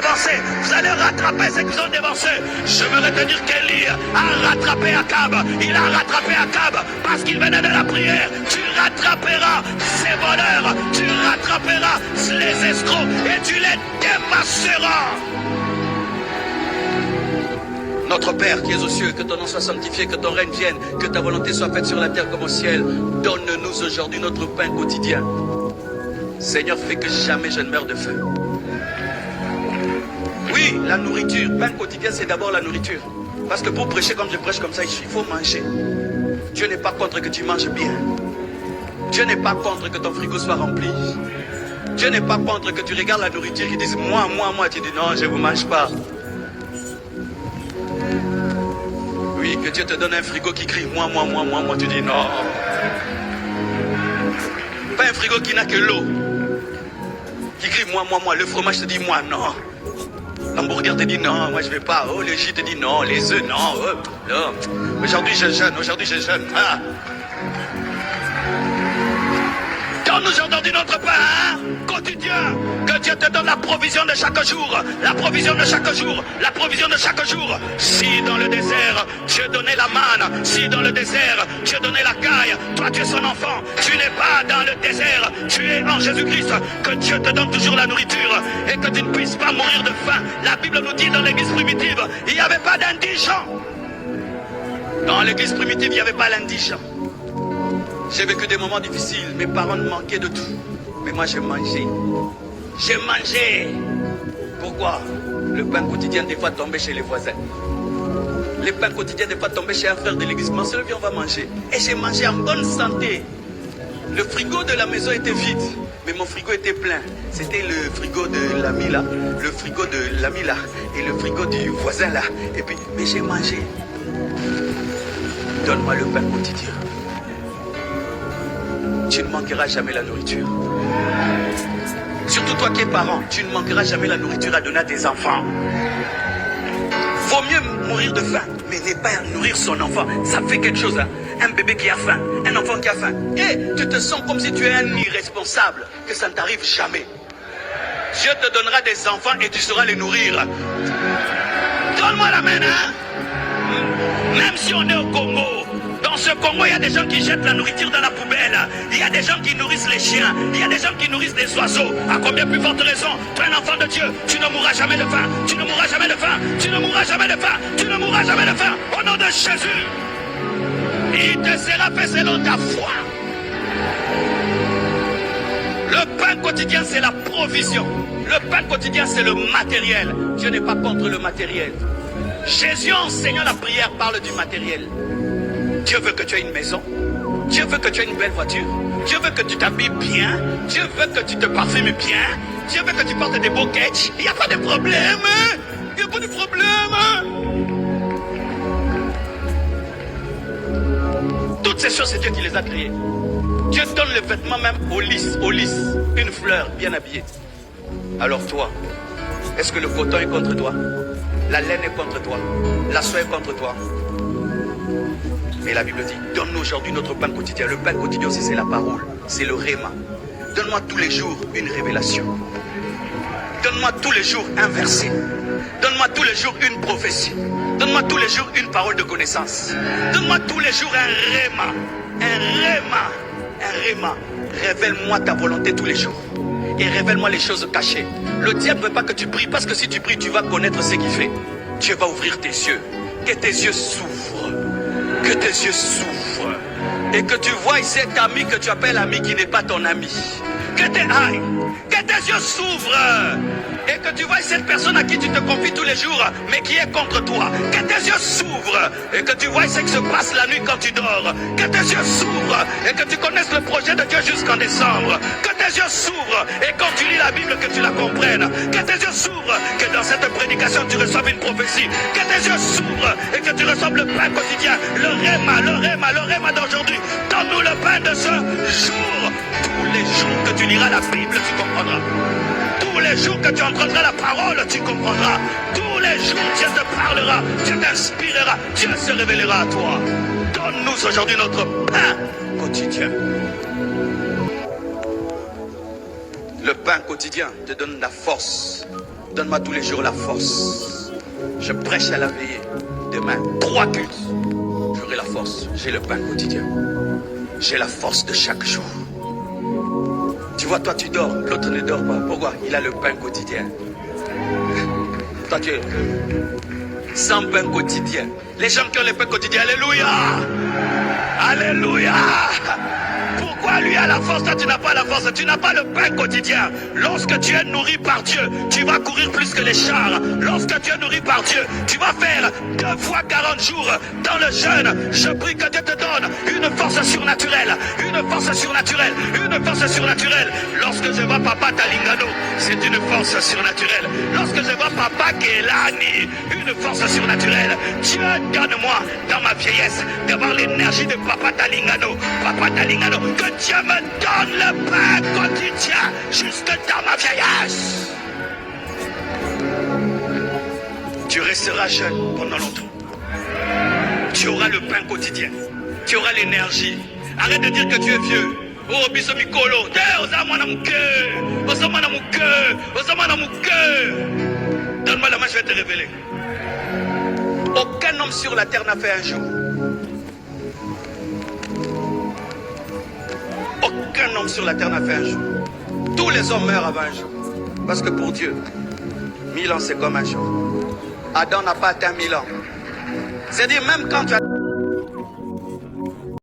dévancé. Vous allez rattraper ceux qui ont dévancé. Je veux retenir qu'Élie a rattrapé Akab. Il a rattrapé Akab parce qu'il venait de la prière. Tu rattraperas ces voleurs, tu rattraperas les escrocs et tu les dépasseras. Notre Père qui es aux cieux, que ton nom soit sanctifié, que ton règne vienne, que ta volonté soit faite sur la terre comme au ciel. Donne-nous aujourd'hui notre pain quotidien. Seigneur, fais que jamais je ne meure de faim. Oui, la nourriture, pain quotidien, c'est d'abord la nourriture. Parce que pour prêcher comme je prêche comme ça, il faut manger. Dieu n'est pas contre que tu manges bien. Dieu n'est pas contre que ton frigo soit rempli. Dieu n'est pas contre que tu regardes la nourriture et dises moi, tu dis non, je ne vous mange pas. Oui, que Dieu te donne un frigo qui crie moi, tu dis non. Pas un frigo qui n'a que l'eau. Qui crie moi. Le fromage te dit moi, non. L'hamburger te dit non, moi je vais pas. Oh, le jus te dit non, les œufs, non. Oh, non. Aujourd'hui je jeûne, Ah. Donne-nous aujourd'hui notre pain quotidien. Que Dieu te donne la provision de chaque jour. La provision de chaque jour. La provision de chaque jour. Si dans le désert, Dieu donnait la manne. Si dans le désert, Dieu donnait la caille. Toi, tu es son enfant. Tu n'es pas dans le désert. Tu es en Jésus-Christ. Que Dieu te donne toujours la nourriture. Et que tu ne puisses pas mourir de faim. La Bible nous dit dans l'église primitive, il n'y avait pas d'indigents. Dans l'église primitive, il n'y avait pas l'indigent. J'ai vécu des moments difficiles, mes parents me manquaient de tout. Mais moi j'ai mangé. J'ai mangé. Pourquoi? Le pain quotidien des fois tombait chez les voisins. Le pain quotidien des fois tombait chez un frère de l'église. Mon seul, viens, on va manger. Et j'ai mangé en bonne santé. Le frigo de la maison était vide, mais mon frigo était plein. C'était le frigo de l'ami là, le frigo de l'ami là, et le frigo du voisin là. Et puis, mais j'ai mangé. Donne-moi le pain quotidien. Tu ne manqueras jamais la nourriture. Surtout toi qui es parent, tu ne manqueras jamais la nourriture à donner à tes enfants. Vaut mieux mourir de faim, mais ne pas nourrir son enfant. Ça fait quelque chose, hein. Un bébé qui a faim, un enfant qui a faim. Et tu te sens comme si tu es un irresponsable, que ça ne t'arrive jamais. Dieu te donnera des enfants et tu sauras les nourrir. Donne-moi la main, hein. Même si on est au Congo, dans ce Congo, il y a des gens qui jettent la nourriture dans la poubelle. Il y a des gens qui nourrissent les chiens. Il y a des gens qui nourrissent des oiseaux. À combien plus forte raison, tu es un enfant de Dieu. Tu ne mourras jamais de faim. Tu ne mourras jamais de faim. Tu ne mourras jamais de faim. Tu ne mourras jamais de faim. Au nom de Jésus, il te sera fait selon ta foi. Le pain quotidien, c'est la provision. Le pain quotidien, c'est le matériel. Dieu n'est pas contre le matériel. Jésus, enseignant la prière, parle du matériel. Dieu veut que tu aies une maison. Dieu veut que tu aies une belle voiture. Dieu veut que tu t'habilles bien. Dieu veut que tu te parfumes bien. Dieu veut que tu portes des beaux catchs. Il n'y a pas de problème. Il n'y a pas de problème. Toutes ces choses, c'est Dieu qui les a créées. Dieu donne le vêtement même au lys, une fleur bien habillée. Alors toi, est-ce que le coton est contre toi? La laine est contre toi? La soie est contre toi? Mais la Bible dit, donne-nous aujourd'hui notre pain quotidien. Le pain quotidien aussi, c'est la parole, c'est le réma. Donne-moi tous les jours une révélation. Donne-moi tous les jours un verset. Donne-moi tous les jours une prophétie. Donne-moi tous les jours une parole de connaissance. Donne-moi tous les jours un réma. Un réma. Un réma. Révèle-moi ta volonté tous les jours. Et révèle-moi les choses cachées. Le diable ne veut pas que tu pries, parce que si tu pries, tu vas connaître ce qu'il fait. Dieu va ouvrir tes yeux. Que tes yeux s'ouvrent. Que tes yeux s'ouvrent. Et que tu vois cet ami que tu appelles ami qui n'est pas ton ami. Que tes yeux s'ouvrent. Et que tu vois cette personne à qui tu te confies tous les jours, mais qui est contre toi. Que tes yeux s'ouvrent. Et que tu vois ce qui se passe la nuit quand tu dors. Que tes yeux s'ouvrent. Et que tu connaisses le projet de Dieu jusqu'en décembre. Que tes yeux s'ouvrent. Et quand tu lis la Bible, que tu la comprennes. Que tes yeux s'ouvrent. Que dans cette prédication, tu reçoives une prophétie. Que tes yeux s'ouvrent. Et que tu reçoives le pain quotidien. Le réma d'aujourd'hui. Donne-nous le pain de ce jour. Tous les jours que tu liras la Bible, tu comprendras. Tous les jours que tu entendras la parole, tu comprendras. Tous les jours, Dieu te parlera, Dieu t'inspirera, Dieu se révélera à toi. Donne-nous aujourd'hui notre pain quotidien. Le pain quotidien te donne la force Donne-moi tous les jours la force. Je prêche à la veillée. Demain, 3 cultes. J'aurai la force. J'ai le pain quotidien. J'ai la force de chaque jour. Tu vois, toi tu dors, l'autre ne dort pas. Pourquoi? Il a le pain quotidien. Toi tu es sans pain quotidien. Les gens qui ont le pain quotidien, alléluia! Alléluia! Pourquoi lui a la force, toi tu n'as pas la force? Tu n'as pas le pain quotidien. Lorsque tu es nourri par Dieu, tu vas courir plus que les chars. Lorsque tu es nourri par Dieu, tu vas faire 2 fois 40 jours dans le jeûne. Je prie que Dieu te donne une force surnaturelle. Une force surnaturelle. Une force surnaturelle. Lorsque je vois Papa Talingano, c'est une force surnaturelle. Lorsque je vois Papa Kelani, une force surnaturelle. Dieu, donne-moi dans ma vieillesse d'avoir l'énergie de Papa Talingano. Papa Talingano, que Dieu me donne le pain quotidien jusque dans ma vieillesse. Tu resteras jeune pendant longtemps. Tu auras le pain quotidien. Tu auras l'énergie. Arrête de dire que tu es vieux. Oh, biso mikolo. Osamana muke. Osamana muke. Osamana muke. Donne-moi la main, je vais te révéler. Aucun homme sur la terre n'a fait un jour. Aucun homme sur la terre n'a fait un jour. Tous les hommes meurent avant un jour. Parce que pour Dieu, 1000 ans c'est comme un jour. Adam n'a pas atteint 1000 ans. C'est-à-dire même quand tu as...